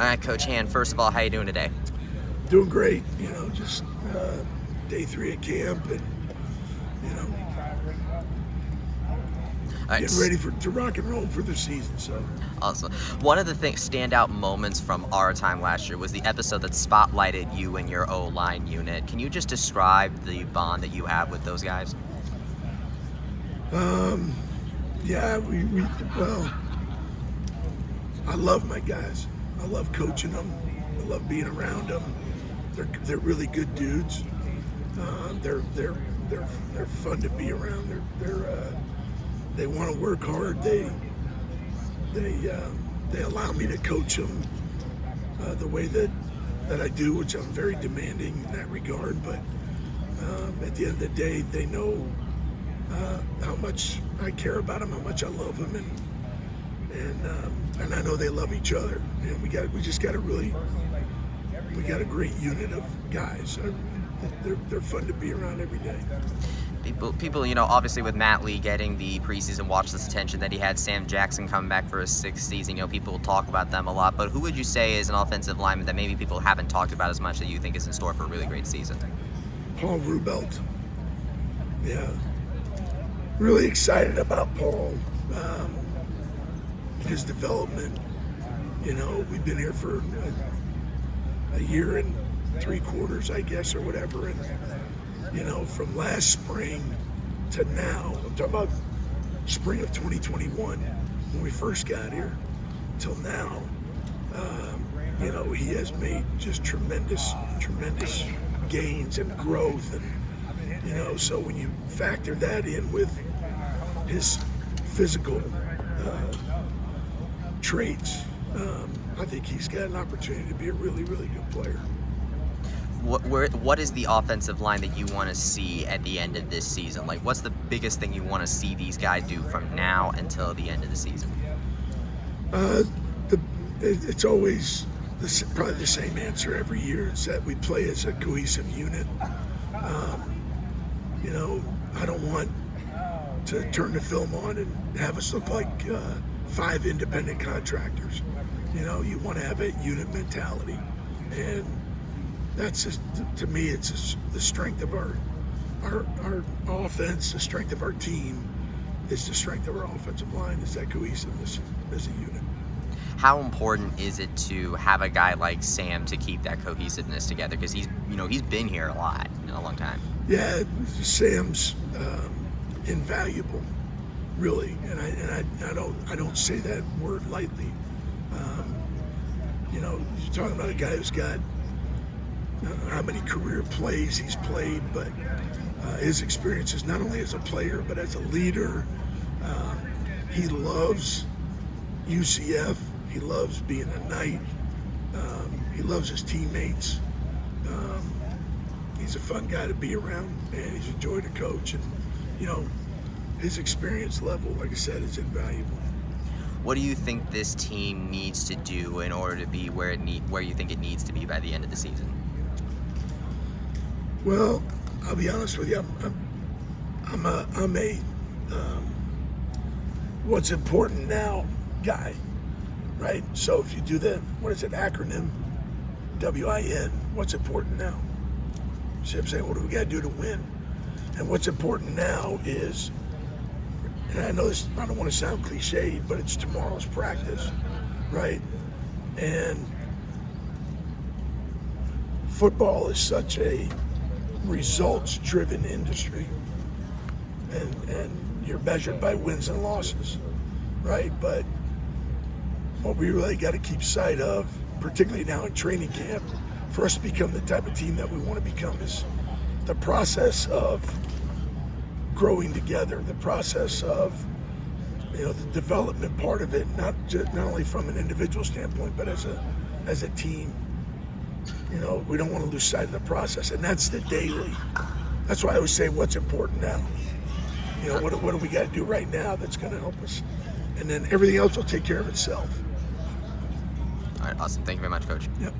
All right, Coach Hand, first of all, how you doing today? Doing great, just day 3 at camp and, All right, getting ready to rock and roll for the season. So awesome. One of the standout moments from our time last year was the episode that spotlighted you and your O-line unit. Can you just describe the bond that you have with those guys? yeah, well, I love my guys. I love coaching them. I love being around them. They're really good dudes. They're fun to be around. They want to work hard. They allow me to coach them the way that I do, which I'm very demanding in that regard. But at the end of the day, they know how much I care about them, how much I love them, and I know they love each other. And we got a great unit of guys. They're fun to be around every day. People, obviously with Matt Lee getting the preseason watch list attention that he had, Sam Jackson coming back for his 6th season, people talk about them a lot. But who would you say is an offensive lineman that maybe people haven't talked about as much that you think is in store for a really great season? Paul Rublet. Yeah. Really excited about Paul. His development. We've been here for a year and 3/4, I guess, or whatever. And, from last spring to now, I'm talking about spring of 2021, when we first got here, till now, he has made just tremendous gains and growth. And, so when you factor that in with his physical traits, I think he's got an opportunity to be a really, really good player. What is the offensive line that you want to see at the end of this season? Like, what's the biggest thing you want to see these guys do from now until the end of the season? It's always probably the same answer every year. It's that we play as a cohesive unit. I don't want to turn the film on and have us look like 5 independent contractors. You want to have a unit mentality, and that's just, to me, it's just the strength of our offense. The strength of our team is the strength of our offensive line. Is that cohesiveness as a unit. How important is it to have a guy like Sam to keep that cohesiveness together? Because he's been here a lot in a long time. Yeah, Sam's invaluable, really, and I don't say that word lightly. You're talking about a guy who's got how many career plays he's played, but his experiences not only as a player but as a leader. He loves UCF. He loves being a Knight. He loves his teammates. He's a fun guy to be around, and he's a joy to coach. And his experience level, like I said, is invaluable. What do you think this team needs to do in order to be where you think it needs to be by the end of the season? Well, I'll be honest with you. I'm a what's important now guy, right? So if you do the acronym, WIN, what's important now? See what I'm saying? What do we got to do to win? And what's important now is, and I know this, I don't want to sound cliched, but it's tomorrow's practice, right? And football is such a results-driven industry, and you're measured by wins and losses, right? But what we really got to keep sight of, particularly now in training camp, for us to become the type of team that we want to become, is the process of growing together, the process of the development part of it, not only from an individual standpoint, but as a team. We don't want to lose sight of the process, and that's the daily. That's why I always say, what's important now? What do we got to do right now that's going to help us? And then everything else will take care of itself. All right, awesome. Thank you very much, Coach. Yep.